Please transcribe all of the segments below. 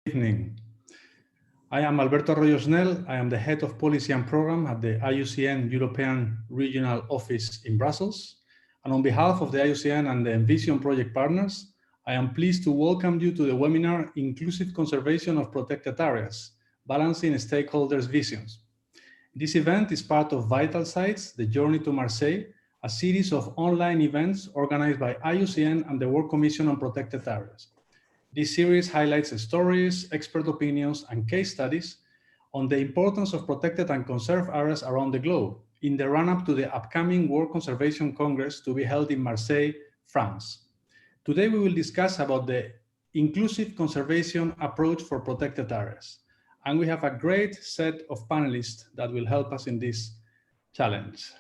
Evening. I am Alberto Arroyo Snell. I am the head of policy and program at the IUCN European Regional Office in Brussels. And on behalf of the IUCN and the Envision project partners, I am pleased to welcome you to the webinar Inclusive Conservation of Protected Areas, Balancing Stakeholders' Visions. This event is part of Vital Sites, The Journey to Marseille, a series of online events organized by IUCN and the World Commission on Protected Areas. This series highlights stories, expert opinions, and case studies on the importance of protected and conserved areas around the globe in the run-up to the upcoming World Conservation Congress to be held in Marseille, France. Today, we will discuss about the inclusive conservation approach for protected areas. And we have a great set of panelists that will help us in this challenge.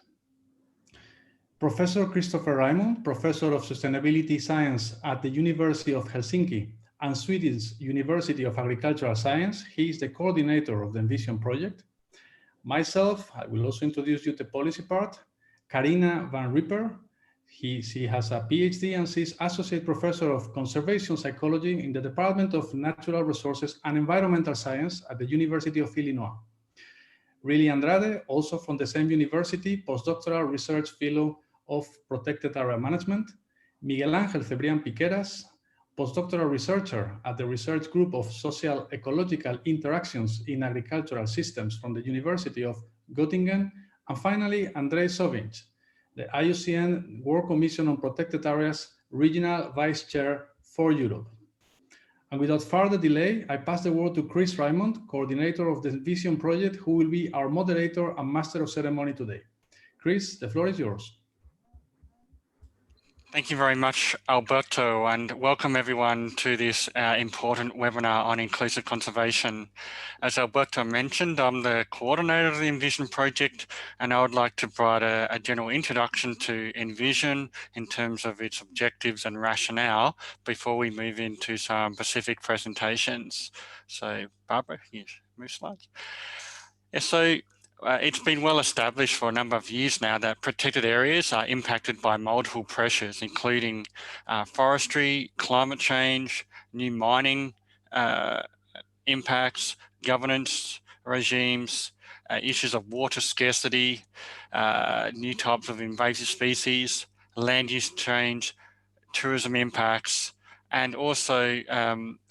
Professor Christopher Raimond, Professor of Sustainability Science at the University of Helsinki and Sweden's University of Agricultural Science. He is the coordinator of the Envision project. Myself, I will also introduce you to the policy part. Carina van Ripper, she has a PhD and she's Associate Professor of Conservation Psychology in the Department of Natural Resources and Environmental Science at the University of Illinois. Riley Andrade, also from the same university, postdoctoral research fellow of Protected Area Management. Miguel Ángel Cebrián Piqueras, postdoctoral researcher at the Research Group of Social Ecological Interactions in Agricultural Systems from the University of Göttingen. And finally, Andrei Sovinc, the IUCN World Commission on Protected Areas Regional Vice Chair for Europe. And without further delay, I pass the word to Chris Raimond, coordinator of the Vision project, who will be our moderator and master of ceremony today. Chris, the floor is yours. Thank you very much, Alberto, and welcome everyone to this important webinar on inclusive conservation. As Alberto mentioned, I'm the coordinator of the Envision project, and I would like to provide a general introduction to Envision in terms of its objectives and rationale before we move into some specific presentations. So, Barbara, you move slides. Yeah, so it's been well established for a number of years now that protected areas are impacted by multiple pressures, including forestry, climate change, new mining impacts, governance regimes, issues of water scarcity, new types of invasive species, land use change, tourism impacts, and also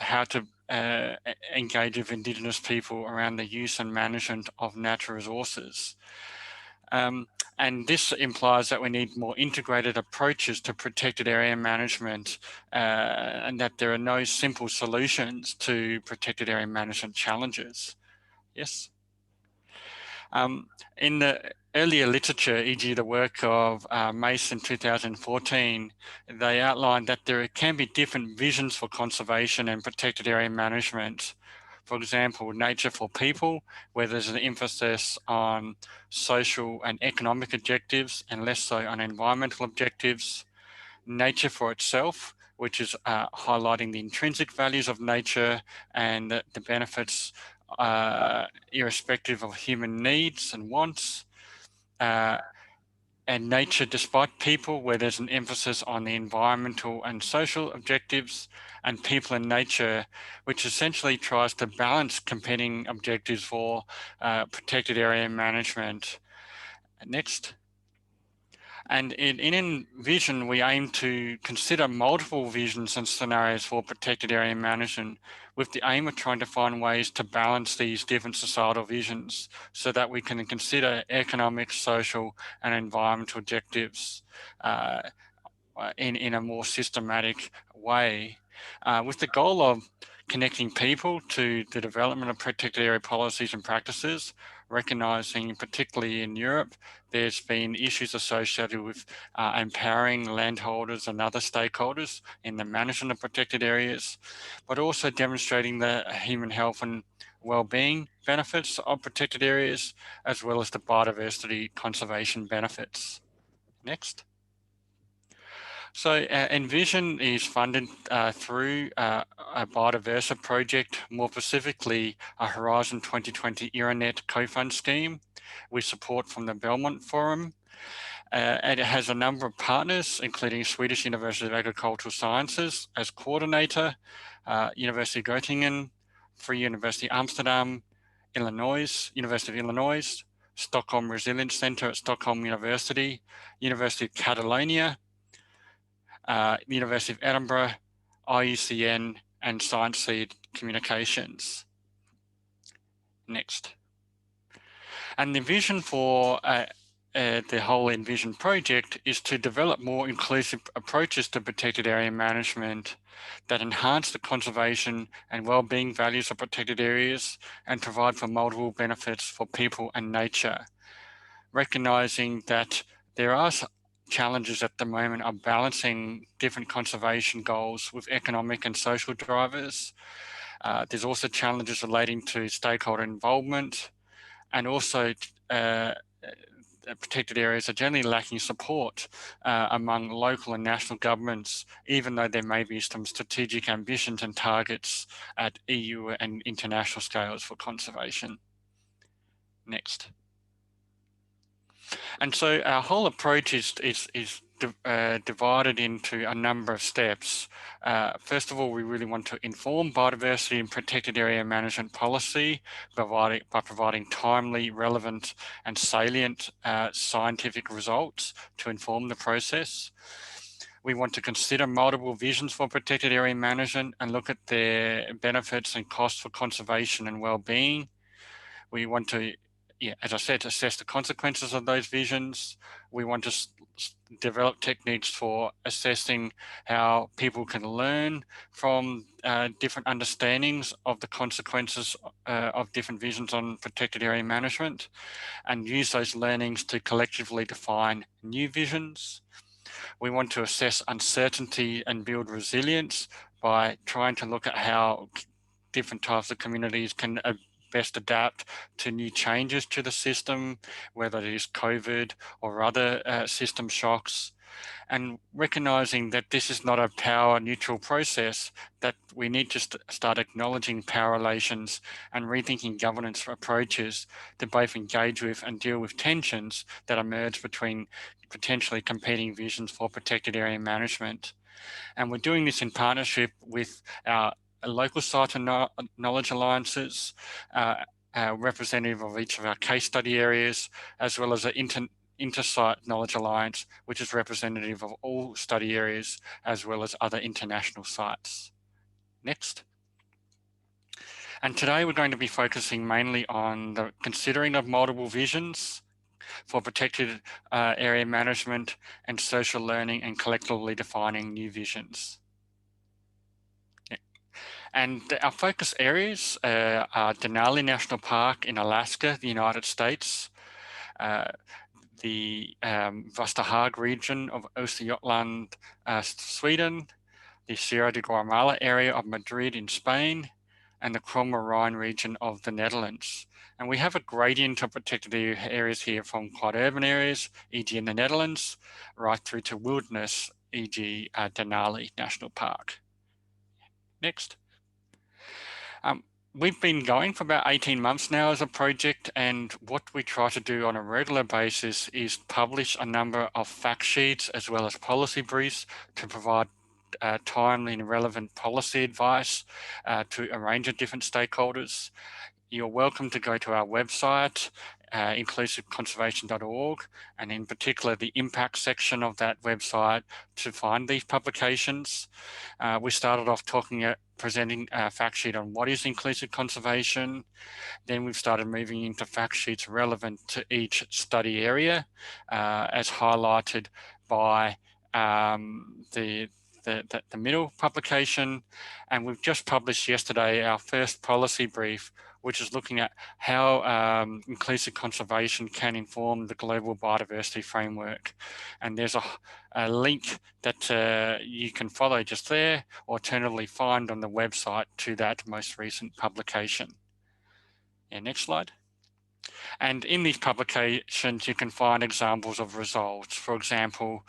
how to engage with Indigenous people around the use and management of natural resources. And this implies that we need more integrated approaches to protected area management and that there are no simple solutions to protected area management challenges. Yes. In the earlier literature, e.g. the work of Mason 2014, they outlined that there can be different visions for conservation and protected area management. For example, nature for people, where there's an emphasis on social and economic objectives and less so on environmental objectives. Nature for itself, which is highlighting the intrinsic values of nature and the benefits irrespective of human needs and wants, and nature despite people, where there's an emphasis on the environmental and social objectives, and people and nature, which essentially tries to balance competing objectives for protected area management. Next. And in Envision, we aim to consider multiple visions and scenarios for protected area management with the aim of trying to find ways to balance these different societal visions so that we can consider economic, social, and environmental objectives in a more systematic way, with the goal of connecting people to the development of protected area policies and practices, recognizing particularly in Europe, there's been issues associated with empowering landholders and other stakeholders in the management of protected areas, but also demonstrating the human health and well-being benefits of protected areas, as well as the biodiversity conservation benefits. Next. So Envision is funded through a biodiversity project, more specifically a Horizon 2020 ERANET co-fund scheme with support from the Belmont Forum. And it has a number of partners, including Swedish University of Agricultural Sciences as coordinator, University of Göttingen, Free University Amsterdam, University of Illinois, Stockholm Resilience Center at Stockholm University, University of Catalonia, University of Edinburgh, IUCN, and Science Seed Communications. Next. And the vision for the whole Envision project is to develop more inclusive approaches to protected area management that enhance the conservation and well-being values of protected areas and provide for multiple benefits for people and nature. Recognizing that there are challenges at the moment of balancing different conservation goals with economic and social drivers. There's also challenges relating to stakeholder involvement, and also protected areas are generally lacking support among local and national governments, even though there may be some strategic ambitions and targets at EU and international scales for conservation. Next. And so our whole approach is divided into a number of steps. First of all, we really want to inform biodiversity and protected area management policy by providing timely, relevant, and salient scientific results to inform the process. We want to consider multiple visions for protected area management and look at their benefits and costs for conservation and well-being. We want to, as I said, assess the consequences of those visions. We want to develop techniques for assessing how people can learn from different understandings of the consequences of different visions on protected area management, and use those learnings to collectively define new visions. We want to assess uncertainty and build resilience by trying to look at how different types of communities can best adapt to new changes to the system, whether it is COVID or other system shocks, and recognizing that this is not a power neutral process, that we need to start acknowledging power relations and rethinking governance approaches to both engage with and deal with tensions that emerge between potentially competing visions for protected area management. And we're doing this in partnership with our local site and knowledge alliances, representative of each of our case study areas, as well as an inter-site knowledge alliance, which is representative of all study areas, as well as other international sites. Next. And today we're going to be focusing mainly on the considering of multiple visions for protected area management and social learning, and collectively defining new visions. And our focus areas are Denali National Park in Alaska, the United States, the Västerhaag region of Östergötland, Sweden, the Sierra de Guatemala area of Madrid in Spain, and the Kromme Rhine region of the Netherlands. And we have a gradient of protected areas here from quite urban areas, e.g. in the Netherlands, right through to wilderness, e.g. Denali National Park. Next. We've been going for about 18 months now as a project, and what we try to do on a regular basis is publish a number of fact sheets as well as policy briefs to provide timely and relevant policy advice to a range of different stakeholders. You're welcome to go to our website, inclusiveconservation.org, and in particular the impact section of that website to find these publications. We started off presenting a fact sheet on what is inclusive conservation. Then we've started moving into fact sheets relevant to each study area, as highlighted by the middle publication. And we've just published yesterday our first policy brief, which is looking at how inclusive conservation can inform the global biodiversity framework. And there's a link that you can follow just there, or alternatively find on the website to that most recent publication. Yeah, next slide. And in these publications, you can find examples of results. For example,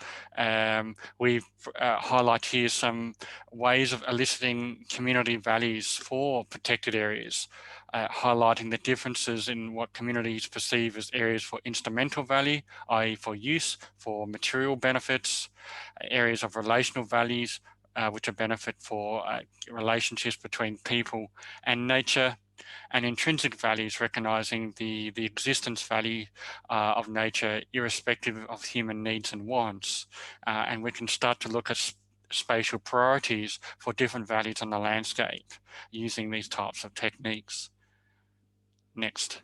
we've highlight here some ways of eliciting community values for protected areas, highlighting the differences in what communities perceive as areas for instrumental value, i.e. for use, for material benefits, areas of relational values, which are benefit for relationships between people and nature, and intrinsic values, recognizing the existence value of nature irrespective of human needs and wants. And we can start to look at spatial priorities for different values on the landscape using these types of techniques. Next.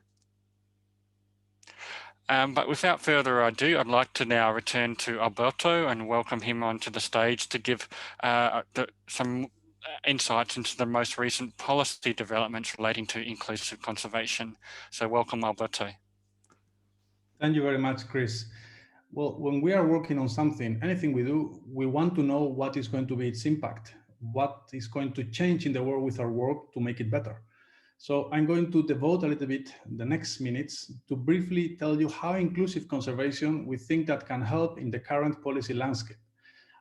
But without further ado, I'd like to now return to Alberto and welcome him onto the stage to give some insights into the most recent policy developments relating to inclusive conservation. So welcome, Alberto. Thank you very much, Chris. Well, when we are working on something, anything we do, we want to know what is going to be its impact, what is going to change in the world with our work to make it better. So I'm going to devote a little bit the next minutes to briefly tell you how inclusive conservation we think that can help in the current policy landscape.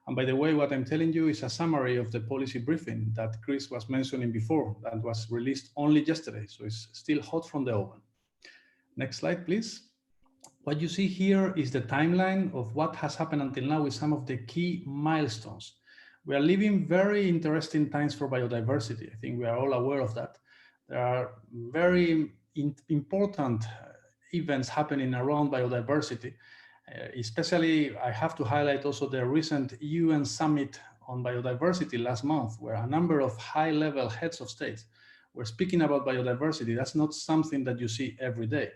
And by the way, what I'm telling you is a summary of the policy briefing that Chris was mentioning before, that was released only yesterday, so it's still hot from the oven. Next slide, please. What you see here is the timeline of what has happened until now with some of the key milestones. We are living very interesting times for biodiversity. I think we are all aware of that. There are very important events happening around biodiversity. Especially, I have to highlight also the recent UN summit on biodiversity last month, where a number of high-level heads of states were speaking about biodiversity. That's not something that you see every day.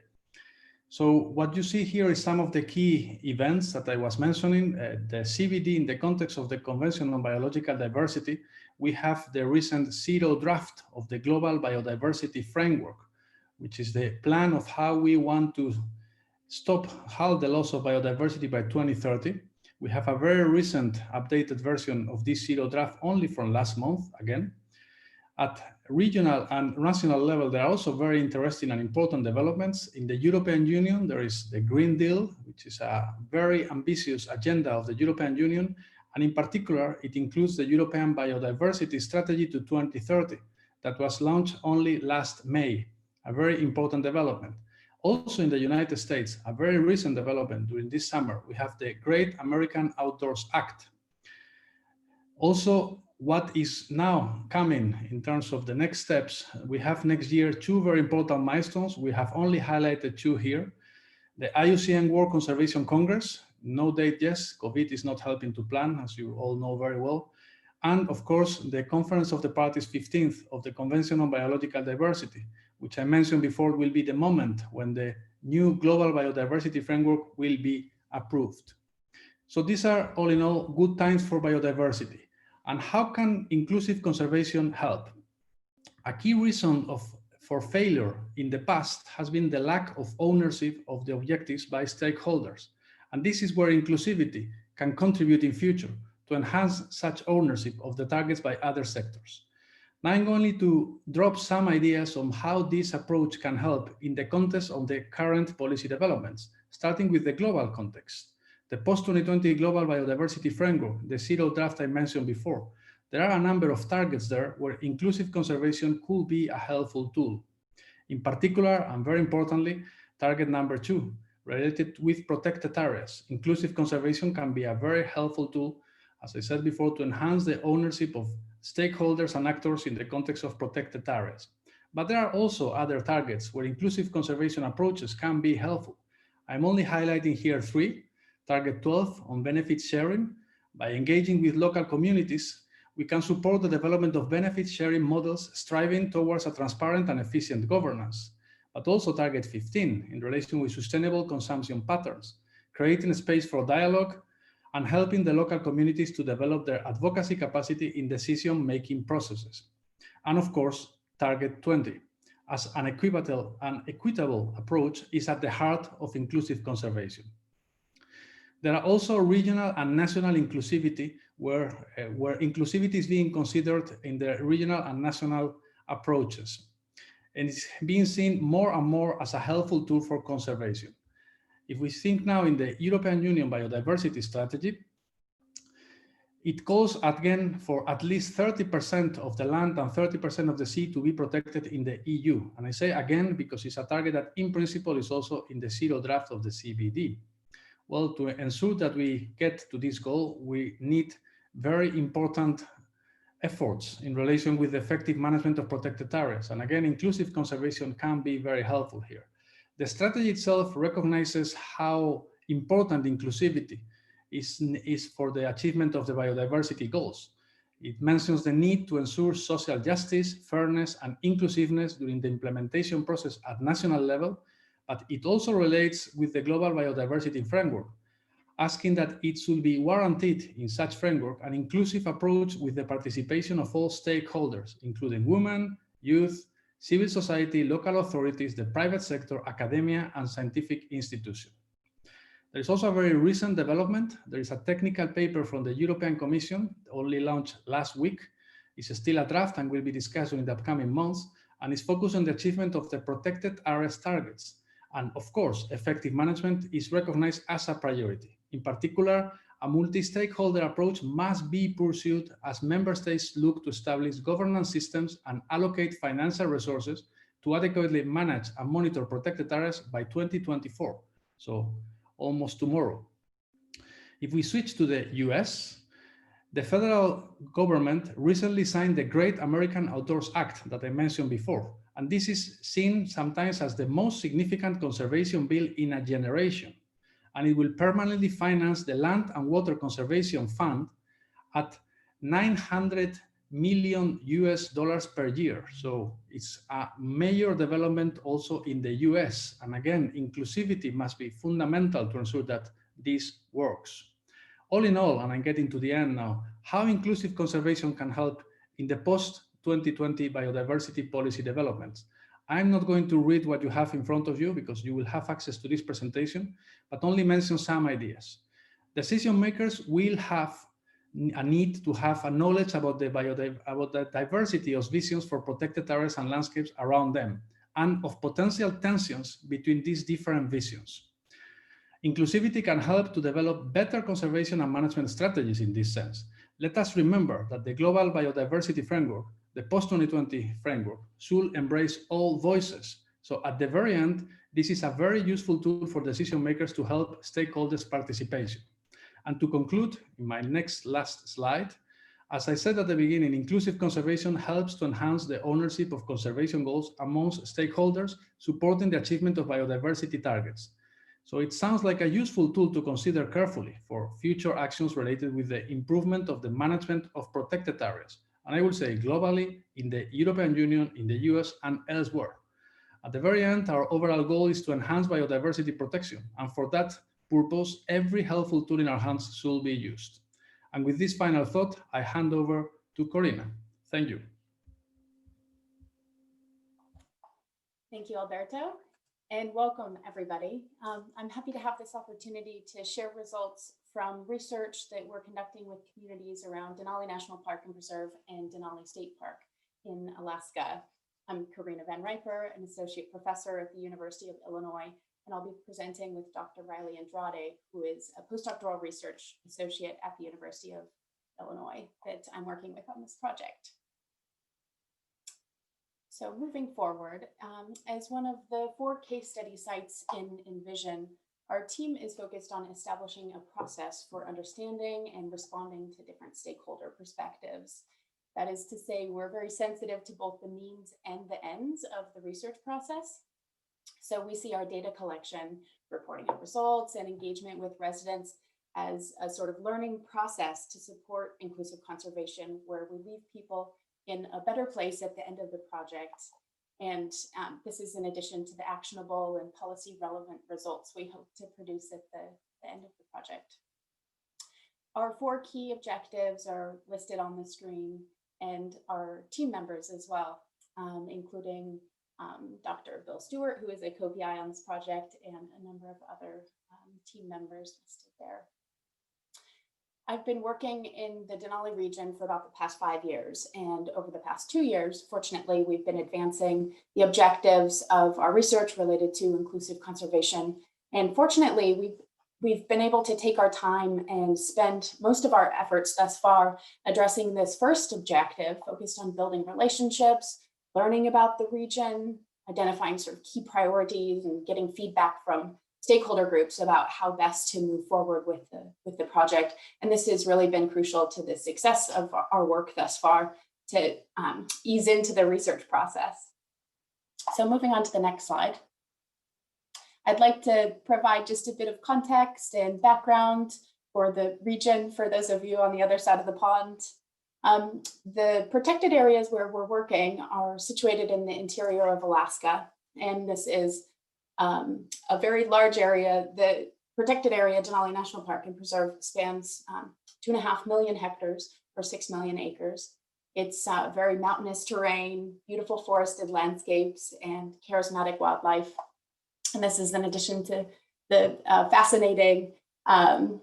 So what you see here is some of the key events that I was mentioning. The CBD in the context of the Convention on Biological Diversity, we have the recent zero draft of the Global Biodiversity Framework, which is the plan of how we want to stop halve the loss of biodiversity by 2030. We have a very recent updated version of this zero draft only from last month again. At regional and national level, there are also very interesting and important developments. In the European Union, there is the Green Deal, which is a very ambitious agenda of the European Union. And in particular, it includes the European Biodiversity Strategy to 2030 that was launched only last May, a very important development. Also in the United States, a very recent development during this summer, we have the Great American Outdoors Act. Also, what is now coming in terms of the next steps, we have next year two very important milestones. We have only highlighted two here. The IUCN World Conservation Congress, no date yet, COVID is not helping to plan, as you all know very well. And of course, the Conference of the Parties 15th of the Convention on Biological Diversity, which I mentioned before will be the moment when the new Global Biodiversity Framework will be approved. So these are all in all good times for biodiversity. And how can inclusive conservation help? A key reason for failure in the past has been the lack of ownership of the objectives by stakeholders. And this is where inclusivity can contribute in future to enhance such ownership of the targets by other sectors. Now I'm going to drop some ideas on how this approach can help in the context of the current policy developments, starting with the global context. The post-2020 Global Biodiversity Framework, the zero draft I mentioned before, there are a number of targets there where inclusive conservation could be a helpful tool. In particular, and very importantly, target number 2, related with protected areas. Inclusive conservation can be a very helpful tool, as I said before, to enhance the ownership of stakeholders and actors in the context of protected areas. But there are also other targets where inclusive conservation approaches can be helpful. I'm only highlighting here 3. Target 12 on benefit sharing. By engaging with local communities, we can support the development of benefit sharing models striving towards a transparent and efficient governance. But also target 15 in relation with sustainable consumption patterns, creating a space for dialogue and helping the local communities to develop their advocacy capacity in decision-making processes. And of course, target 20, as an equitable approach is at the heart of inclusive conservation. There are also regional and national inclusivity where inclusivity is being considered in the regional and national approaches. And it's being seen more and more as a helpful tool for conservation. If we think now in the European Union Biodiversity Strategy, it calls again for at least 30% of the land and 30% of the sea to be protected in the EU. And I say again because it's a target that in principle is also in the zero draft of the CBD. Well, to ensure that we get to this goal, we need very important efforts in relation with the effective management of protected areas. And again, inclusive conservation can be very helpful here. The strategy itself recognizes how important inclusivity is for the achievement of the biodiversity goals. It mentions the need to ensure social justice, fairness, and inclusiveness during the implementation process at national level, but it also relates with the global biodiversity framework, asking that it should be warranted in such framework an inclusive approach with the participation of all stakeholders, including women, youth, civil society, local authorities, the private sector, academia, and scientific institutions. There is also a very recent development. There is a technical paper from the European Commission, only launched last week. It's still a draft and will be discussed in the upcoming months, and is focused on the achievement of the protected areas targets. And of course, effective management is recognized as a priority. In particular, a multi-stakeholder approach must be pursued as member states look to establish governance systems and allocate financial resources to adequately manage and monitor protected areas by 2024. So almost tomorrow. If we switch to the US, the federal government recently signed the Great American Outdoors Act that I mentioned before. And this is seen sometimes as the most significant conservation bill in a generation. And it will permanently finance the Land and Water Conservation Fund at $900 million per year. So it's a major development also in the US. And again, inclusivity must be fundamental to ensure that this works. All in all, and I'm getting to the end now, how inclusive conservation can help in the post-2020 biodiversity policy developments. I'm not going to read what you have in front of you because you will have access to this presentation, but only mention some ideas. Decision makers will have a need to have a knowledge about the diversity of visions for protected areas and landscapes around them, and of potential tensions between these different visions. Inclusivity can help to develop better conservation and management strategies in this sense. Let us remember that the Global Biodiversity Framework, the post-2020 framework, should embrace all voices. So at the very end, this is a very useful tool for decision makers to help stakeholders' participation. And to conclude, in my last slide, as I said at the beginning, inclusive conservation helps to enhance the ownership of conservation goals amongst stakeholders, supporting the achievement of biodiversity targets. So it sounds like a useful tool to consider carefully for future actions related with the improvement of the management of protected areas. And I will say globally, in the European Union, in the US, and elsewhere. At the very end, our overall goal is to enhance biodiversity protection. And for that purpose, every helpful tool in our hands should be used. And with this final thought, I hand over to Corina. Thank you. Thank you, Alberto, and welcome everybody. I'm happy to have this opportunity to share results from research that we're conducting with communities around Denali National Park and Preserve and Denali State Park in Alaska. I'm Corina Van Riper, an associate professor at the University of Illinois, and I'll be presenting with Dr. Riley Andrade, who is a postdoctoral research associate at the University of Illinois that I'm working with on this project. So moving forward, as one of the 4 case study sites in Envision, our team is focused on establishing a process for understanding and responding to different stakeholder perspectives. That is to say, we're very sensitive to both the means and the ends of the research process. So we see our data collection, reporting of results, and engagement with residents as a sort of learning process to support inclusive conservation, where we leave people in a better place at the end of the project. And this is in addition to the actionable and policy relevant results we hope to produce at the end of the project. Our 4 key objectives are listed on the screen, and our team members as well, including Dr. Bill Stewart, who is a co-PI on this project, and a number of other team members listed there. I've been working in the Denali region for about the past 5 years, and over the past 2 years, fortunately, we've been advancing the objectives of our research related to inclusive conservation. And fortunately, we've been able to take our time and spend most of our efforts thus far addressing this first objective, focused on building relationships, learning about the region, identifying sort of key priorities, and getting feedback from stakeholder groups about how best to move forward with the project. And this has really been crucial to the success of our work thus far to ease into the research process. So moving on to the next slide. I'd like to provide just a bit of context and background for the region for those of you on the other side of the pond. The protected areas where we're working are situated in the interior of Alaska, and this is a very large area. The protected area, Denali National Park and Preserve, spans 2.5 million hectares or 6 million acres. It's very mountainous terrain, beautiful forested landscapes, and charismatic wildlife. And this is in addition to the fascinating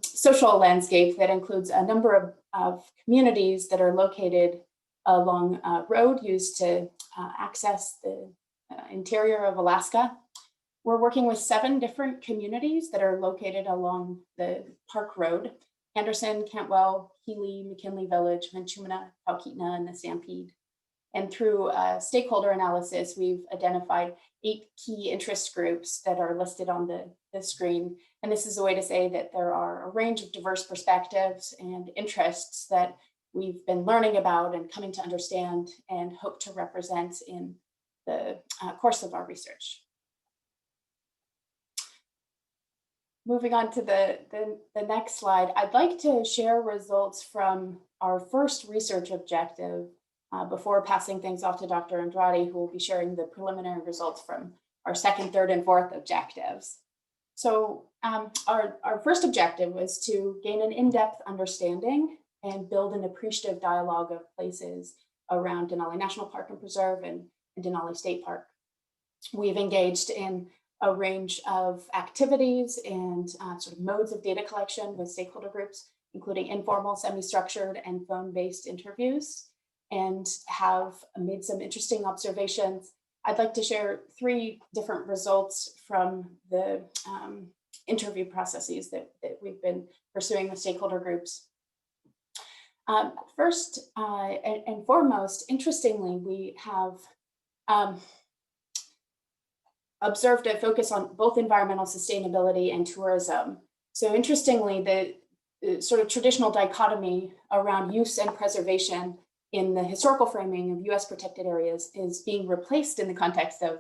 social landscape that includes a number of communities that are located along a road used to access the interior of Alaska. We're working with 7 different communities that are located along the park road: Anderson, Cantwell, Healy, McKinley Village, Manchumina, Talkeetna, and the Stampede. And through stakeholder analysis, we've identified 8 key interest groups that are listed on the screen. And this is a way to say that there are a range of diverse perspectives and interests that we've been learning about and coming to understand and hope to represent in the course of our research. Moving on to the next slide, I'd like to share results from our first research objective before passing things off to Dr. Andrade, who will be sharing the preliminary results from our second, third, and fourth objectives. So our first objective was to gain an in-depth understanding and build an appreciative dialogue of places around Denali National Park and Preserve and Denali State Park. We've engaged in a range of activities and sort of modes of data collection with stakeholder groups, including informal, semi-structured, and phone-based interviews, and have made some interesting observations. I'd like to share 3 different results from the interview processes that we've been pursuing with stakeholder groups. First and foremost, interestingly, we have observed a focus on both environmental sustainability and tourism. So interestingly, the sort of traditional dichotomy around use and preservation in the historical framing of US protected areas is being replaced in the context of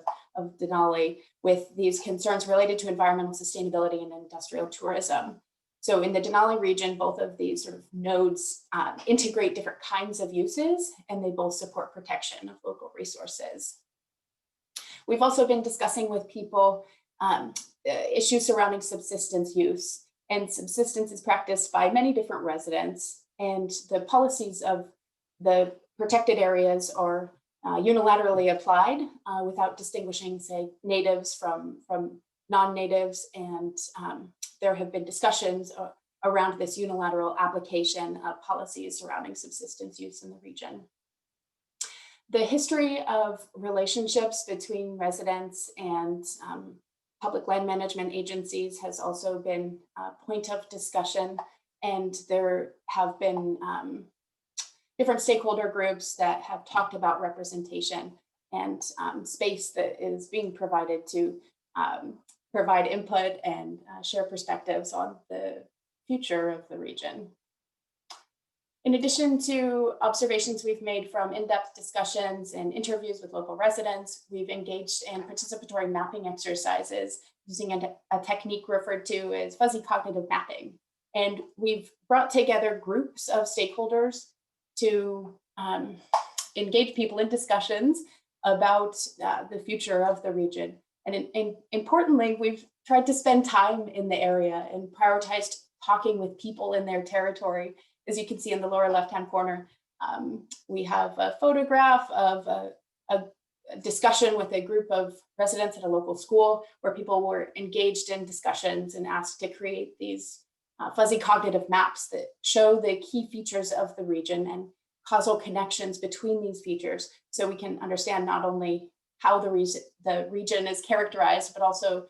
Denali with these concerns related to environmental sustainability and industrial tourism. So in the Denali region, both of these sort of nodes integrate different kinds of uses, and they both support protection of local resources. We've also been discussing with people issues surrounding subsistence use, and subsistence is practiced by many different residents, and the policies of the protected areas are unilaterally applied without distinguishing, say, natives from non-natives, and there have been discussions around this unilateral application of policies surrounding subsistence use in the region. The history of relationships between residents and public land management agencies has also been a point of discussion, and there have been different stakeholder groups that have talked about representation and space that is being provided to provide input and share perspectives on the future of the region. In addition to observations we've made from in-depth discussions and interviews with local residents, we've engaged in participatory mapping exercises using a technique referred to as fuzzy cognitive mapping. And we've brought together groups of stakeholders to engage people in discussions about the future of the region. And importantly, we've tried to spend time in the area and prioritized talking with people in their territory. As you can see in the lower left-hand corner, we have a photograph of a discussion with a group of residents at a local school where people were engaged in discussions and asked to create these fuzzy cognitive maps that show the key features of the region and causal connections between these features, so we can understand not only how the region is characterized, but also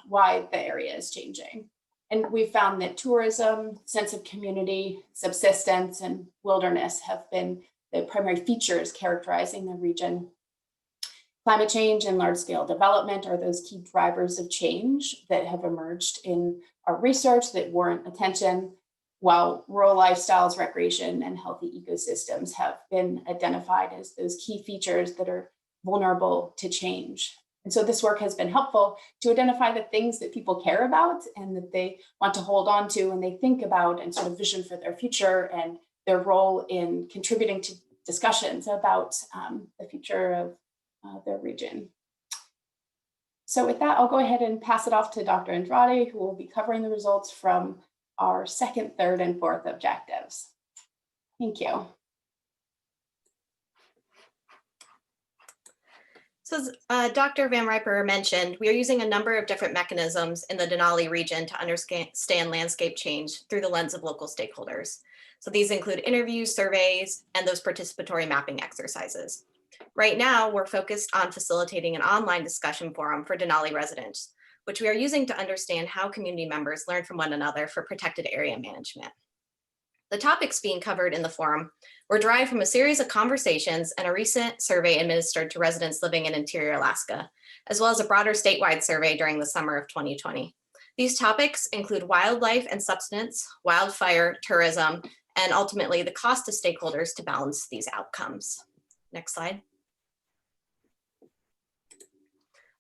why the area is changing. And we found that tourism, sense of community, subsistence, and wilderness have been the primary features characterizing the region. Climate change and large-scale development are those key drivers of change that have emerged in our research that warrant attention, while rural lifestyles, recreation, and healthy ecosystems have been identified as those key features that are vulnerable to change. And so this work has been helpful to identify the things that people care about and that they want to hold on to when they think about and sort of vision for their future and their role in contributing to discussions about the future of their region. So with that, I'll go ahead and pass it off to Dr. Andrade, who will be covering the results from our second, third, and fourth objectives. Thank you. So as Dr. Van Riper mentioned, we are using a number of different mechanisms in the Denali region to understand landscape change through the lens of local stakeholders. So these include interviews, surveys, and those participatory mapping exercises. Right now, we're focused on facilitating an online discussion forum for Denali residents, which we are using to understand how community members learn from one another for protected area management. The topics being covered in the forum were derived from a series of conversations and a recent survey administered to residents living in interior Alaska, as well as a broader statewide survey during the summer of 2020. These topics include wildlife and subsistence, wildfire, tourism, and ultimately the cost to stakeholders to balance these outcomes. Next slide.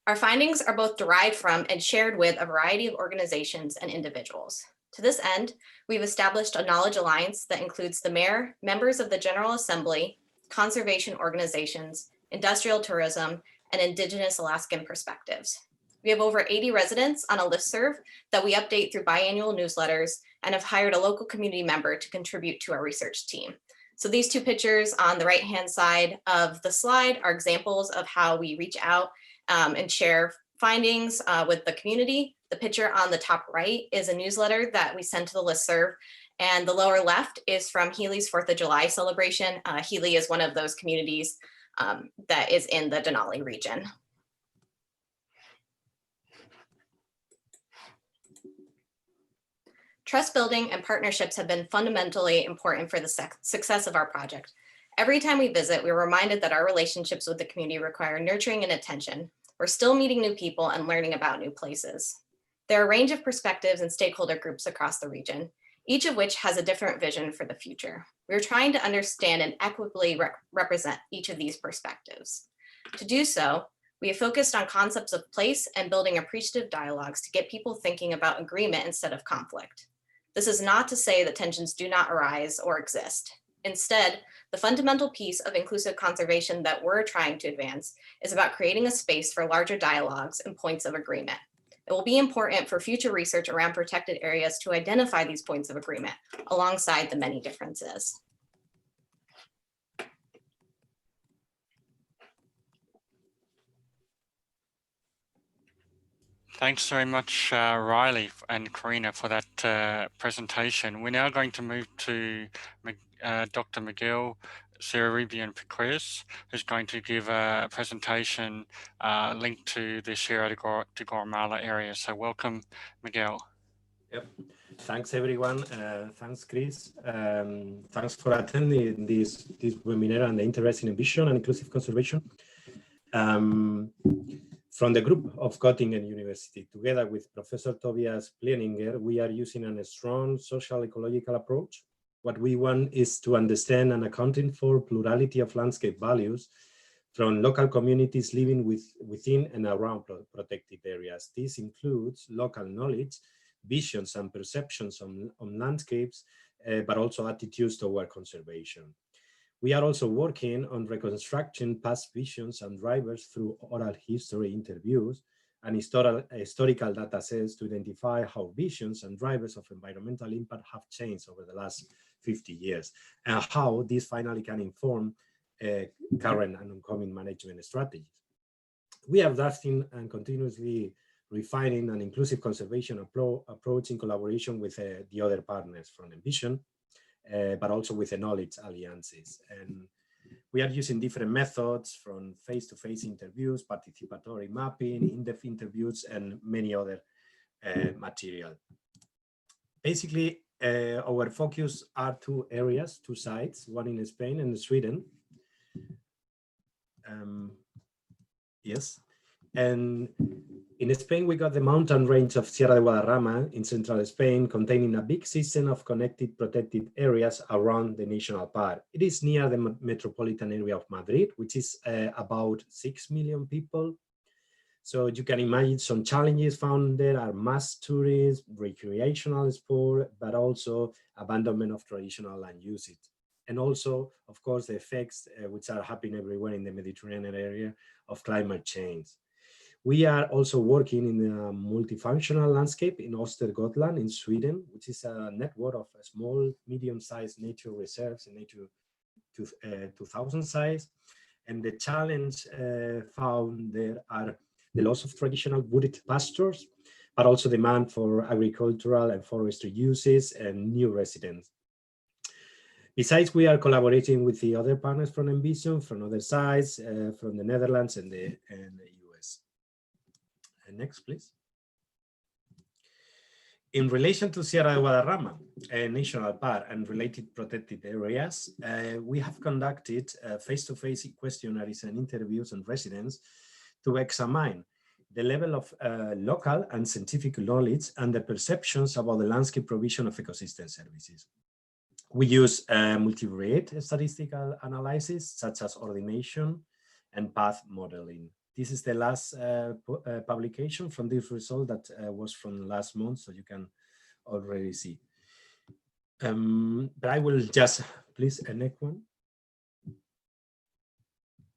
Our findings are both derived from and shared with a variety of organizations and individuals. To this end, we've established a knowledge alliance that includes the mayor, members of the General Assembly, conservation organizations, industrial tourism, and Indigenous Alaskan perspectives. We have over 80 residents on a listserv that we update through biannual newsletters and have hired a local community member to contribute to our research team. So these two pictures on the right-hand side of the slide are examples of how we reach out and share findings with the community. The picture on the top right is a newsletter that we send to the listserv, and the lower left is from Healy's 4th of July celebration. Healy is one of those communities that is in the Denali region. Trust building and partnerships have been fundamentally important for the success of our project. Every time we visit, we're reminded that our relationships with the community require nurturing and attention. We're still meeting new people and learning about new places. There are a range of perspectives and stakeholder groups across the region, each of which has a different vision for the future. We're trying to understand and equitably represent each of these perspectives. To do so, we have focused on concepts of place and building appreciative dialogues to get people thinking about agreement instead of conflict. This is not to say that tensions do not arise or exist. Instead, the fundamental piece of inclusive conservation that we're trying to advance is about creating a space for larger dialogues and points of agreement. It will be important for future research around protected areas to identify these points of agreement alongside the many differences. Thanks very much, Riley and Karina, for that presentation. We're now going to move to Dr. Miguel Cerribian-Piquez, who's going to give a presentation linked to the Sierra de Guatemala area. So welcome, Miguel. Yep. Thanks, everyone. Thanks, Chris. Thanks for attending this webinar on the interest in vision and inclusive conservation. From the group of Göttingen University, together with Professor Tobias Pleninger, we are using a strong social ecological approach. What we want is to understand and accounting for plurality of landscape values from local communities living within and around protected areas. This includes local knowledge, visions and perceptions on landscapes, but also attitudes toward conservation. We are also working on reconstructing past visions and drivers through oral history interviews and historical data sets to identify how visions and drivers of environmental impact have changed over the last 50 years and how this finally can inform current and oncoming management strategies. We are drafting and continuously refining an inclusive conservation approach in collaboration with the other partners from Envision, but also with the knowledge alliances. And we are using different methods from face-to-face interviews, participatory mapping, in-depth interviews, and many other material. Basically, our focus are two areas, two sites, one in Spain and Sweden. Yes. And in Spain, we got the mountain range of Sierra de Guadarrama in central Spain, containing a big system of connected protected areas around the national park. It is near the metropolitan area of Madrid, which is about 6 million people. So you can imagine some challenges found there are mass tourism, recreational sport, but also abandonment of traditional land usage. And also, of course, the effects which are happening everywhere in the Mediterranean area of climate change. We are also working in a multifunctional landscape in Östergötland in Sweden, which is a network of small, medium-sized nature reserves in nature 2000 size. And the challenge found there are the loss of traditional wooded pastures, but also demand for agricultural and forestry uses and new residents. Besides, we are collaborating with the other partners from Envision, from other sides, from the Netherlands and the US. Next, please. In relation to Sierra de Guadarrama National Park and related protected areas, we have conducted face-to-face questionnaires and interviews on residents to examine the level of local and scientific knowledge and the perceptions about the landscape provision of ecosystem services. We use multivariate statistical analysis such as ordination and path modeling. This is the last publication from this result that was from last month, so you can already see. But I will just, please, next one.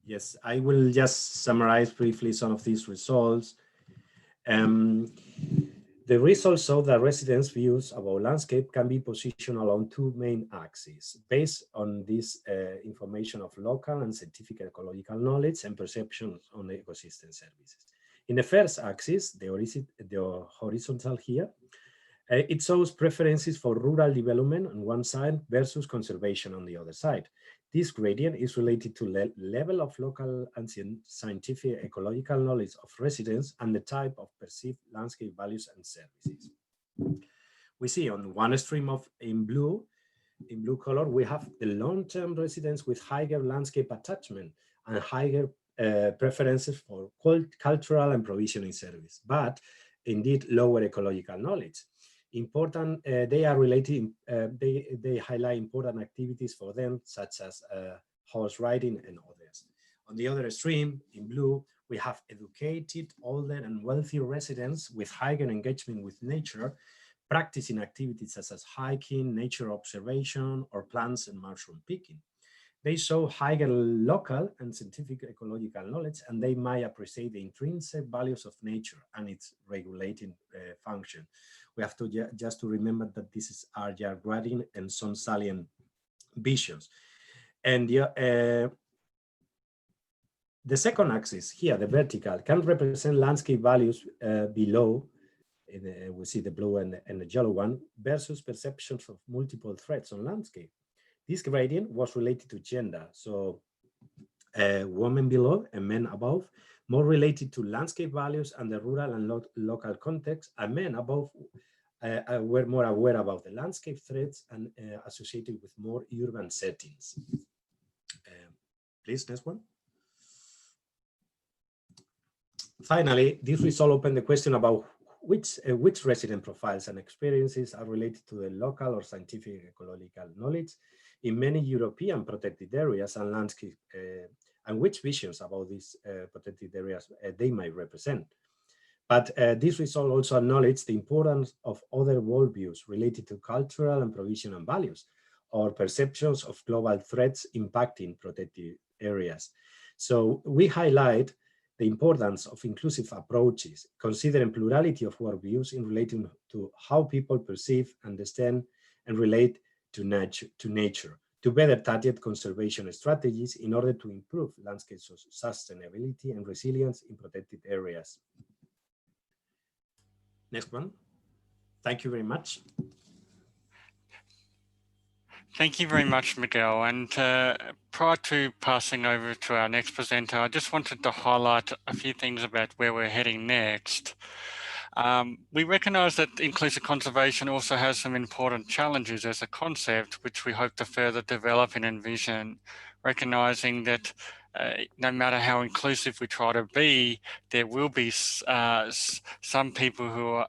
Yes, I will just summarize briefly some of these results. The results show that residents' views about landscape can be positioned along two main axes, based on this information of local and scientific ecological knowledge and perceptions on the ecosystem services. In the first axis, the horizontal here, it shows preferences for rural development on one side versus conservation on the other side. This gradient is related to level of local and scientific ecological knowledge of residents and the type of perceived landscape values and services. We see on one extreme in blue color, we have the long-term residents with higher landscape attachment and higher preferences for cultural and provisioning service, but indeed lower ecological knowledge. Important, they are related, they highlight important activities for them, such as horse riding and others. On the other extreme, in blue, we have educated, older and wealthy residents with higher engagement with nature, practicing activities such as hiking, nature observation, or plants and mushroom picking. They show higher local and scientific ecological knowledge, and they might appreciate the intrinsic values of nature and its regulating function. We have to just to remember that this are just gradient and some salient visions. And the second axis here, the vertical, can represent landscape values below. We see the blue and the yellow one versus perceptions of multiple threats on landscape. This gradient was related to gender, so women below and men above, more related to landscape values and the rural and local context, and men above were more aware about the landscape threats and associated with more urban settings. Please, next one. Finally, this result opened the question about which resident profiles and experiences are related to the local or scientific ecological knowledge in many European protected areas and landscape, and which visions about these protected areas they might represent. But this result also acknowledged the importance of other worldviews related to cultural and provisional values or perceptions of global threats impacting protected areas. So we highlight the importance of inclusive approaches, considering plurality of worldviews in relating to how people perceive, understand, and relate to nature, to better target conservation strategies in order to improve landscape sustainability and resilience in protected areas. Next one. Thank you very much. Thank you very much, Miguel. And prior to passing over to our next presenter, I just wanted to highlight a few things about where we're heading next. We recognise that inclusive conservation also has some important challenges as a concept, which we hope to further develop and envision, recognising that no matter how inclusive we try to be, there will be some people who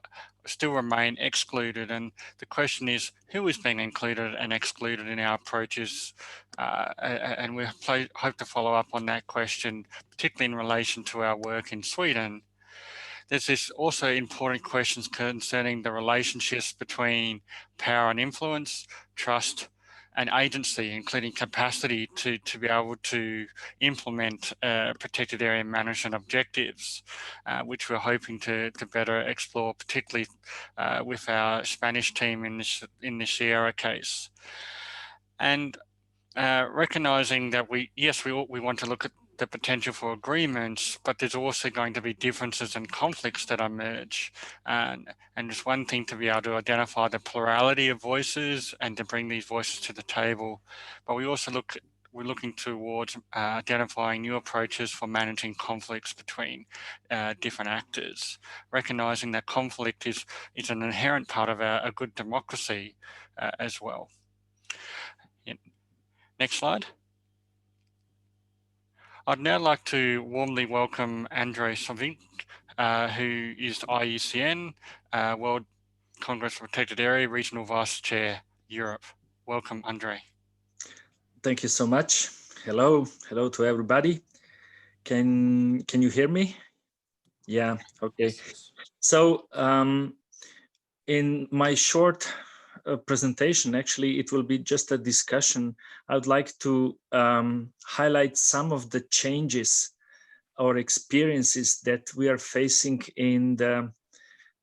still remain excluded. And the question is, who is being included and excluded in our approaches? And we hope to follow up on that question, particularly in relation to our work in Sweden. There's this also important questions concerning the relationships between power and influence, trust and agency, including capacity to be able to implement protected area management objectives, which we're hoping to better explore, particularly with our Spanish team in the Sierra case. And recognizing that we want to look at the potential for agreements, but there's also going to be differences and conflicts that emerge. And it's one thing to be able to identify the plurality of voices and to bring these voices to the table, but we're looking towards identifying new approaches for managing conflicts between different actors, recognizing that conflict is an inherent part of a good democracy as well. Next slide. I'd now like to warmly welcome Andrei Sovink, who is IUCN World Congress for Protected Area Regional Vice Chair, Europe. Welcome, Andrei. Thank you so much. Hello to everybody. Can you hear me? Yeah, okay. So in my short presentation, actually, it will be just a discussion. I would like to highlight some of the changes or experiences that we are facing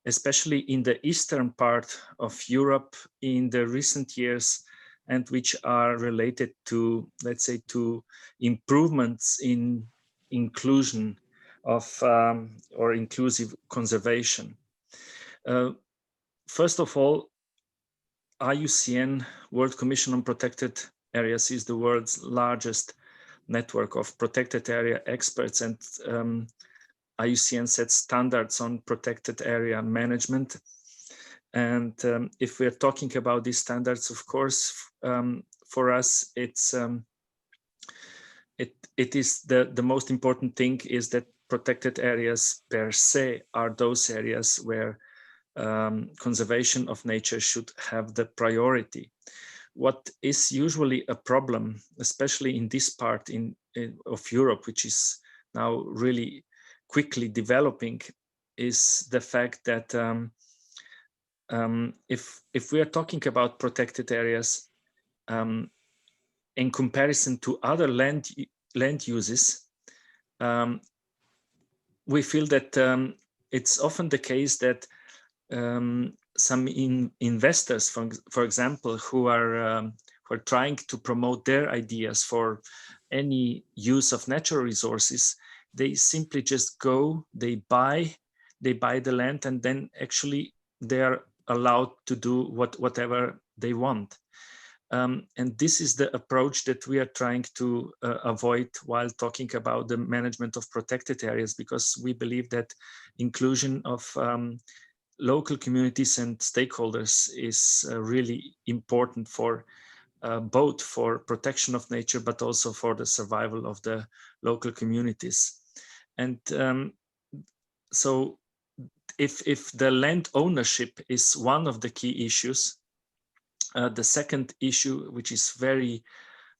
especially in the eastern part of Europe in the recent years, and which are related to, let's say, to improvements in inclusion of or inclusive conservation. First of all, IUCN, World Commission on Protected Areas, is the world's largest network of protected area experts, and IUCN sets standards on protected area management. And if we're talking about these standards, of course, for us, it is the most important thing is that protected areas per se are those areas where conservation of nature should have the priority. What is usually a problem, especially in this part of Europe, which is now really quickly developing, is the fact that if we are talking about protected areas in comparison to other land uses, we feel that it's often the case that some investors, for example, who are trying to promote their ideas for any use of natural resources, they simply just go, they buy the land, and then actually they are allowed to do whatever they want. And this is the approach that we are trying to avoid while talking about the management of protected areas, because we believe that inclusion of local communities and stakeholders is really important for both for protection of nature, but also for the survival of the local communities. And so if the land ownership is one of the key issues, the second issue, which is very,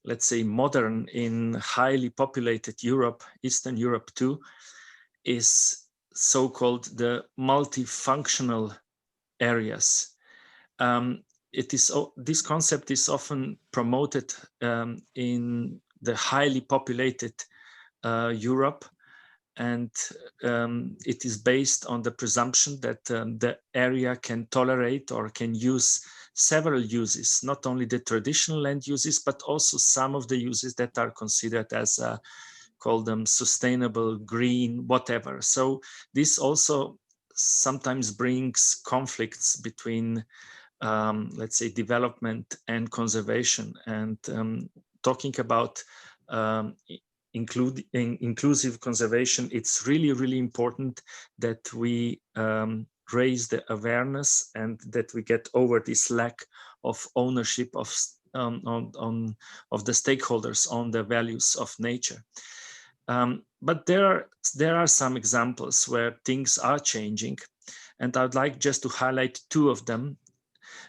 let's say, modern in highly populated Europe, Eastern Europe too, is so-called the multifunctional areas. This concept is often promoted in the highly populated Europe, and it is based on the presumption that the area can tolerate or can use several uses, not only the traditional land uses, but also some of the uses that are considered as call them sustainable, green, whatever. So this also sometimes brings conflicts between, let's say, development and conservation. And talking about inclusive conservation, it's really, really important that we raise the awareness and that we get over this lack of ownership of the stakeholders on the values of nature. But there are some examples where things are changing, and I'd like just to highlight two of them.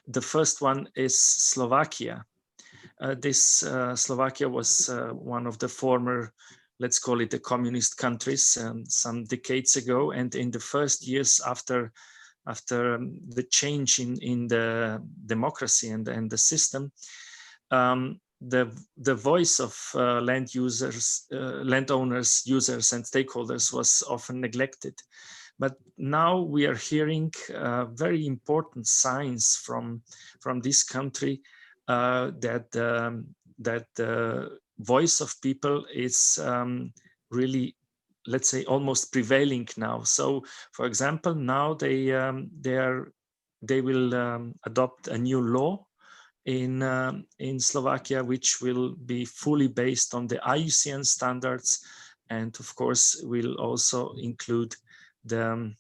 The first one is Slovakia. Slovakia was one of the former, let's call it, the communist countries some decades ago, and in the first years after the change in the democracy and the system, the voice of landowners, users, and stakeholders was often neglected. But now we are hearing very important signs from this country that the voice of people is really, let's say, almost prevailing now. So, for example, now they will adopt a new law in Slovakia, which will be fully based on the IUCN standards, and of course will also include the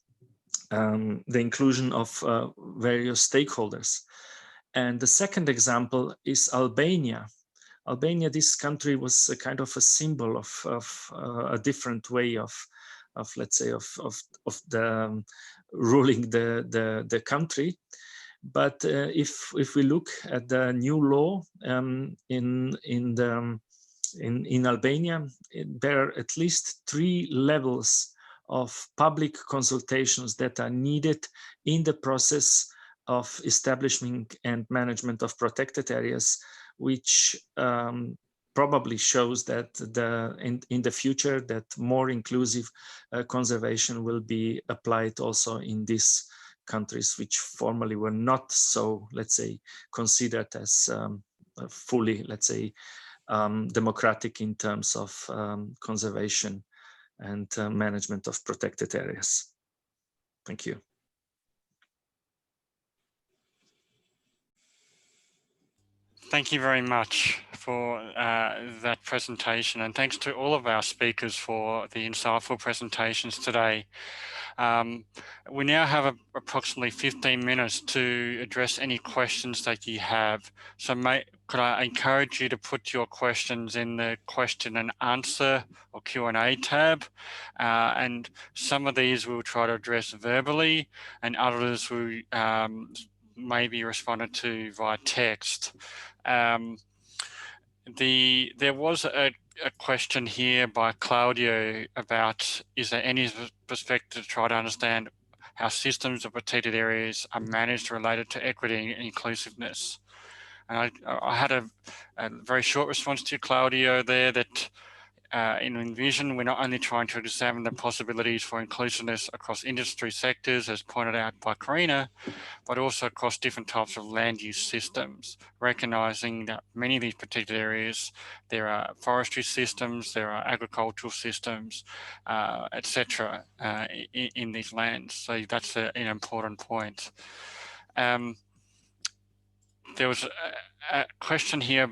inclusion of various stakeholders. And the second example is Albania. Albania, this country was a kind of a symbol of a different way of let's say of the ruling the country. But if we look at the new law in Albania, there are at least 3 levels of public consultations that are needed in the process of establishment and management of protected areas, which probably shows that in the future that more inclusive conservation will be applied also in these countries, which formerly were not so, let's say, considered as fully, let's say, democratic in terms of conservation and management of protected areas. Thank you. Thank you very much for that presentation, and thanks to all of our speakers for the insightful presentations today. We now have approximately 15 minutes to address any questions that you have. So could I encourage you to put your questions in the question and answer or Q&A tab, and some of these we'll try to address verbally, and others we may be responded to via text. There was a question here by Claudio about, is there any perspective to try to understand how systems of protected areas are managed related to equity and inclusiveness? And I had a very short response to Claudio there that in Envision, we're not only trying to examine the possibilities for inclusiveness across industry sectors, as pointed out by Karina, but also across different types of land use systems, recognizing that many of these protected areas, there are forestry systems, there are agricultural systems, etc. In these lands. So that's an important point. There was a question here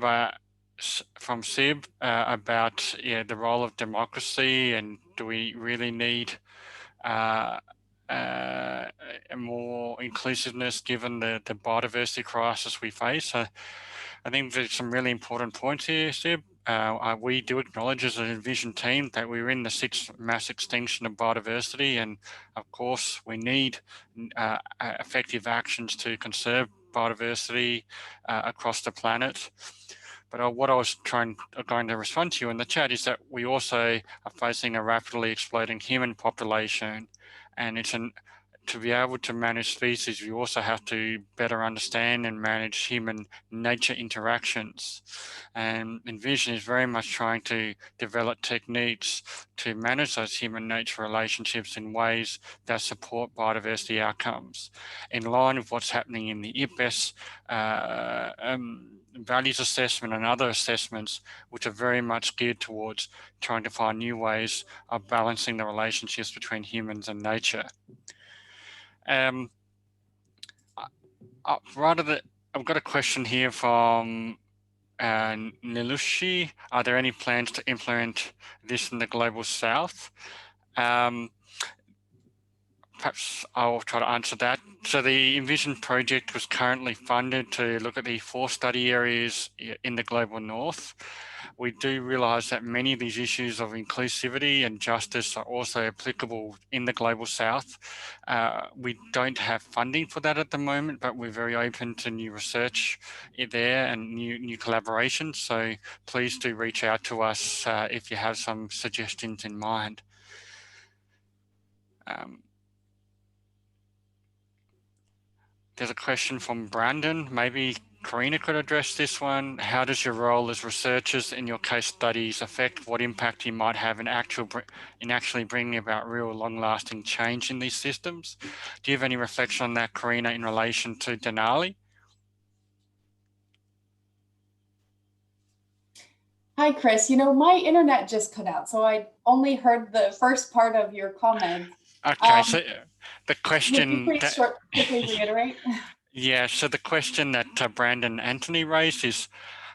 from Sib about the role of democracy, and do we really need more inclusiveness given the biodiversity crisis we face? So I think there's some really important points here, Sib. We do acknowledge as an Envision team that we're in the 6th mass extinction of biodiversity, and of course we need effective actions to conserve biodiversity across the planet. But what I was going to respond to you in the chat is that we also are facing a rapidly exploding human population, and to be able to manage species, we also have to better understand and manage human-nature interactions. And Envision is very much trying to develop techniques to manage those human-nature relationships in ways that support biodiversity outcomes, in line with what's happening in the IPBES values assessment and other assessments, which are very much geared towards trying to find new ways of balancing the relationships between humans and nature. I've got a question here from Nilushi. Are there any plans to implement this in the Global South? Perhaps I'll try to answer that. So the Envision project was currently funded to look at the 4 study areas in the global north. We do realise that many of these issues of inclusivity and justice are also applicable in the global south. We don't have funding for that at the moment, but we're very open to new research there and new collaborations. So please do reach out to us if you have some suggestions in mind. There's a question from Brandon. Maybe Karina could address this one. How does your role as researchers in your case studies affect what impact you might have in actually bringing about real long-lasting change in these systems? Do you have any reflection on that, Karina, in relation to Denali? Hi, Chris. You know, my internet just cut out, so I only heard the first part of your comment. Okay, so the question... Would you please quickly reiterate? Yeah, so the question that Brandon Anthony raised is,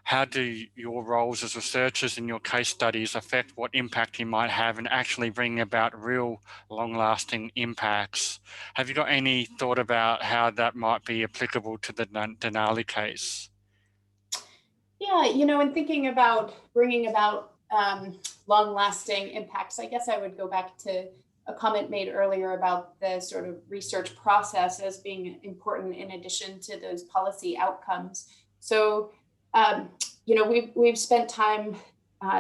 how do your roles as researchers in your case studies affect what impact you might have in actually bringing about real long-lasting impacts? Have you got any thought about how that might be applicable to the Denali case? Yeah, you know, in thinking about bringing about long-lasting impacts, I guess I would go back to a comment made earlier about the sort of research process as being important in addition to those policy outcomes. So, you know, we've spent time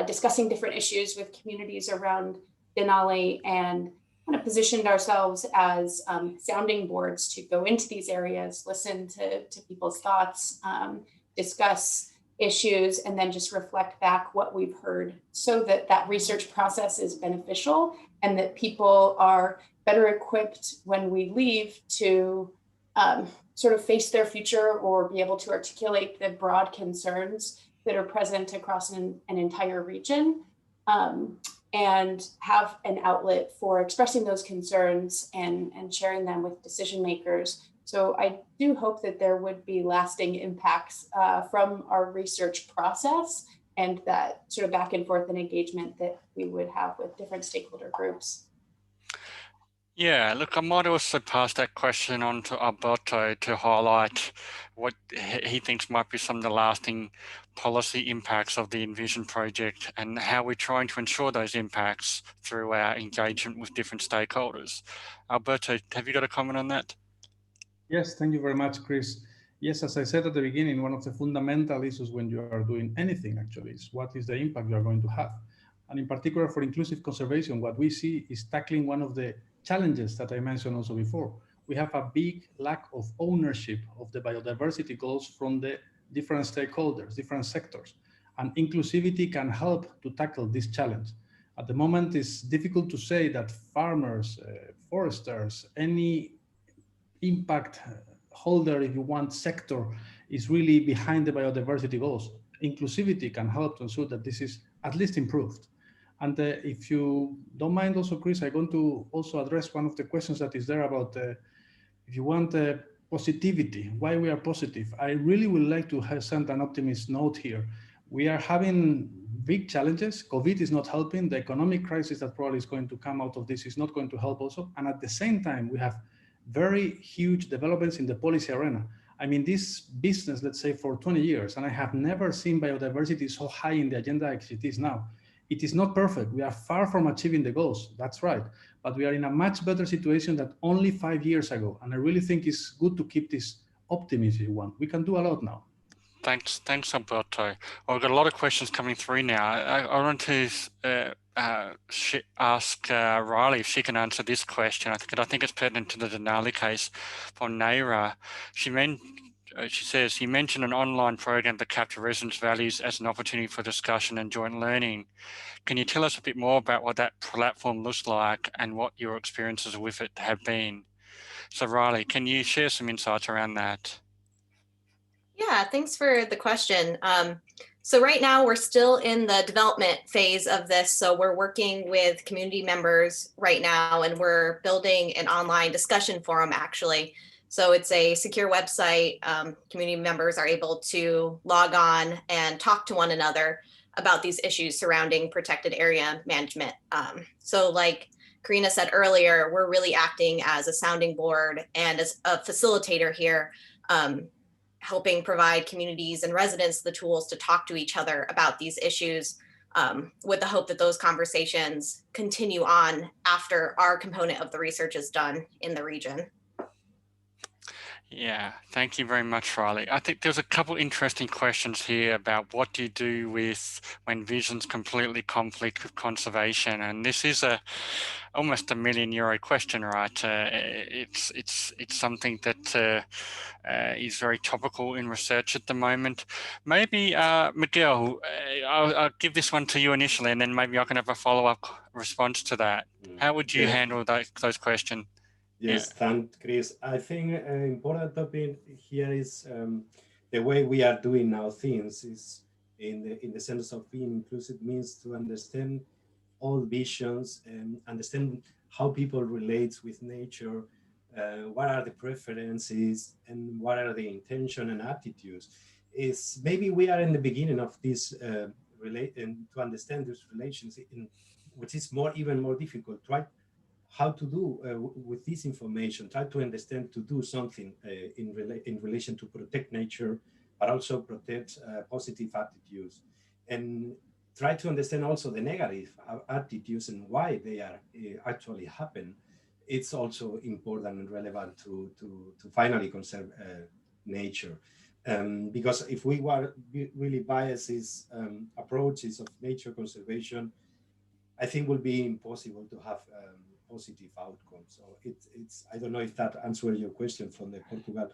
discussing different issues with communities around Denali and kind of positioned ourselves as sounding boards to go into these areas, listen to people's thoughts, discuss issues, and then just reflect back what we've heard so that that research process is beneficial and that people are better equipped when we leave to sort of face their future or be able to articulate the broad concerns that are present across an entire region and have an outlet for expressing those concerns and sharing them with decision makers. So I do hope that there would be lasting impacts from our research process and that sort of back and forth and engagement that we would have with different stakeholder groups. Yeah, look, I might also pass that question on to Alberto to highlight what he thinks might be some of the lasting policy impacts of the Envision project and how we're trying to ensure those impacts through our engagement with different stakeholders. Alberto, have you got a comment on that? Yes, thank you very much, Chris. Yes, as I said at the beginning, one of the fundamental issues when you are doing anything actually is what is the impact you are going to have. And in particular for inclusive conservation, what we see is tackling one of the challenges that I mentioned also before. We have a big lack of ownership of the biodiversity goals from the different stakeholders, different sectors. And inclusivity can help to tackle this challenge. At the moment, it's difficult to say that farmers, foresters, any impact holder, if you want, sector is really behind the biodiversity goals. Inclusivity can help to ensure that this is at least improved. And if you don't mind also, Chris, I'm going to also address one of the questions that is there about, if you want positivity, why we are positive. I really would like to send an optimist note here. We are having big challenges. COVID is not helping. The economic crisis that probably is going to come out of this is not going to help also. And at the same time, we have very huge developments in the policy arena. I mean, this business, let's say for 20 years, and I have never seen biodiversity so high in the agenda as it is now. It is not perfect. We are far from achieving the goals. That's right. But we are in a much better situation than only 5 years ago. And I really think it's good to keep this optimism if you want. We can do a lot now. Thanks, Alberto. Well, we've got a lot of questions coming through now. I want to ask Riley if she can answer this question. I think it's pertinent to the Denali case from Naira. She says, you mentioned an online program to capture residents' values as an opportunity for discussion and joint learning. Can you tell us a bit more about what that platform looks like and what your experiences with it have been? So Riley, can you share some insights around that? Yeah, thanks for the question. So right now we're still in the development phase of this. So we're working with community members right now and we're building an online discussion forum actually. So it's a secure website. Community members are able to log on and talk to one another about these issues surrounding protected area management. So like Karina said earlier, we're really acting as a sounding board and as a facilitator here, helping provide communities and residents the tools to talk to each other about these issues, with the hope that those conversations continue on after our component of the research is done in the region. Yeah, thank you very much, Riley. I think there's a couple interesting questions here about what do you do with when visions completely conflict with conservation, and this is almost €1 million question, right? It's something that is very topical in research at the moment. Maybe Miguel, I'll give this one to you initially, and then maybe I can have a follow-up response to that. How would you handle those questions? Yes, thanks, Chris. I think an important topic here is the way we are doing now things is in the sense of being inclusive means to understand all visions and understand how people relate with nature, what are the preferences and what are the intention and attitudes. Is maybe we are in the beginning of this and to understand these relations, which is even more difficult, right? How to do with this information, try to understand to do something in relation to protect nature, but also protect positive attitudes, and try to understand also the negative attitudes and why they are actually happen. It's also important and relevant to finally conserve nature. Because if we were really biased approaches of nature conservation, I think will be impossible to have positive outcomes. So it's I don't know if that answers your question from the Portugal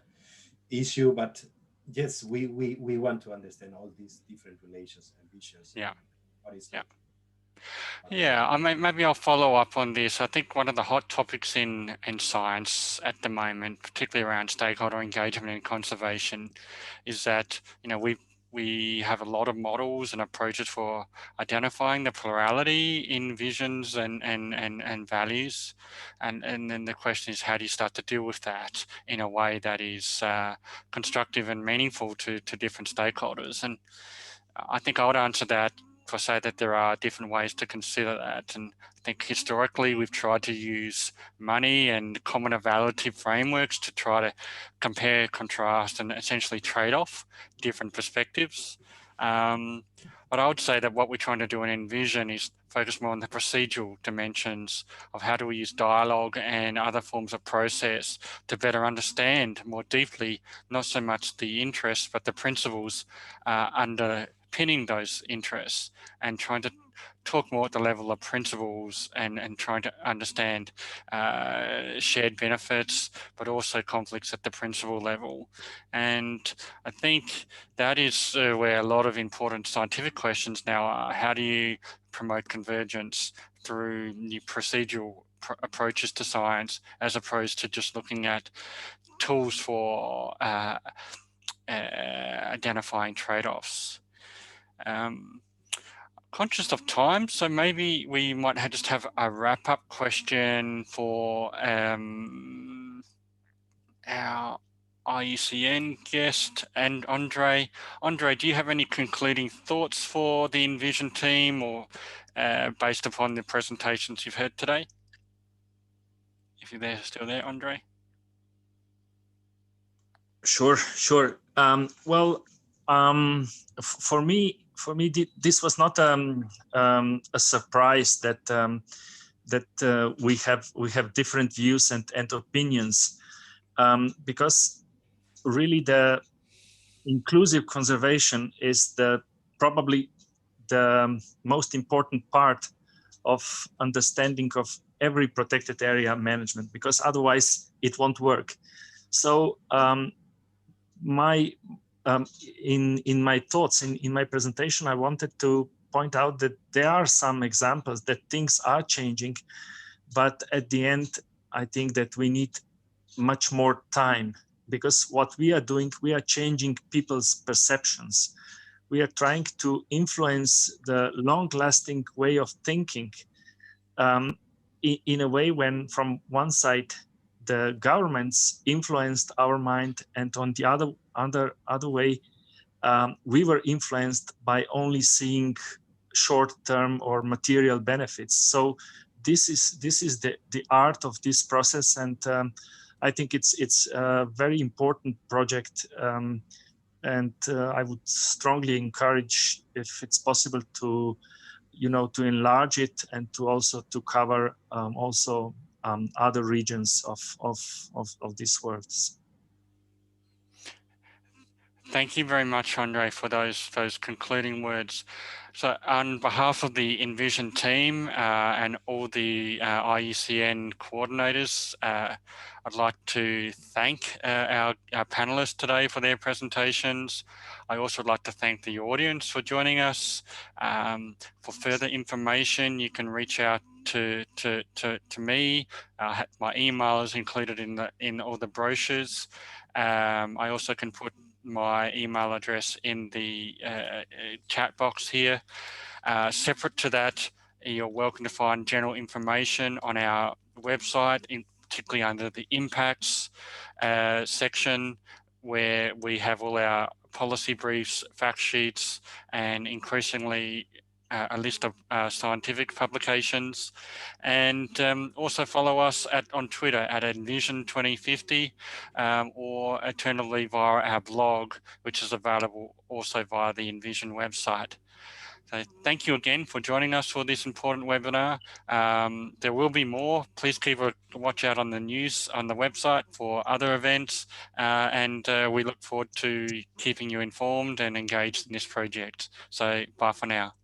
issue, but yes, we want to understand all these different relations and visions. Yeah. What is Yeah, I mean, maybe I'll follow up on this. I think one of the hot topics in science at the moment, particularly around stakeholder engagement and conservation, is that, you know, we have a lot of models and approaches for identifying the plurality in visions and values. And then the question is, how do you start to deal with that in a way that is constructive and meaningful to different stakeholders? And I think I would answer that for say that there are different ways to consider that. And I think historically we've tried to use money and common evaluative frameworks to try to compare, contrast, and essentially trade off different perspectives. But I would say that what we're trying to do in Envision is focus more on the procedural dimensions of how do we use dialogue and other forms of process to better understand more deeply, not so much the interests, but the principles underpinning those interests, and trying to talk more at the level of principles and trying to understand shared benefits, but also conflicts at the principle level. And I think that is where a lot of important scientific questions now are. How do you promote convergence through new procedural approaches to science, as opposed to just looking at tools for identifying trade-offs? Conscious of time, so maybe we might just have a wrap-up question for our IUCN guest and Andre. Andre, do you have any concluding thoughts for the Envision team, or based upon the presentations you've heard today? If you're still there, Andre. Sure. For me, this was not a surprise that we have different views and opinions, because really the inclusive conservation is probably the most important part of understanding of every protected area management, because otherwise it won't work. So in my thoughts, in my presentation, I wanted to point out that there are some examples that things are changing, but at the end, I think that we need much more time, because what we are doing, we are changing people's perceptions. We are trying to influence the long-lasting way of thinking in a way when from one side, the governments influenced our mind, and on the other way, we were influenced by only seeing short-term or material benefits. So this is the art of this process, and I think it's a very important project, and I would strongly encourage, if it's possible, to to enlarge it and to also to cover other regions of these worlds. Thank you very much, Andre, for those concluding words. So on behalf of the Envision team and all the IUCN coordinators, I'd like to thank our panelists today for their presentations. I also would like to thank the audience for joining us. For further information, you can reach out to me. My email is included in all the brochures. I also can put my email address in the chat box here. Separate to that, you're welcome to find general information on our website, particularly under the impacts section, where we have all our policy briefs, fact sheets, and increasingly a list of scientific publications. And also follow us on Twitter at Envision 2050, or alternatively via our blog, which is available also via the Envision website. So thank you again for joining us for this important webinar. There will be more. Please keep a watch out on the news on the website for other events, and we look forward to keeping you informed and engaged in this project. So bye for now.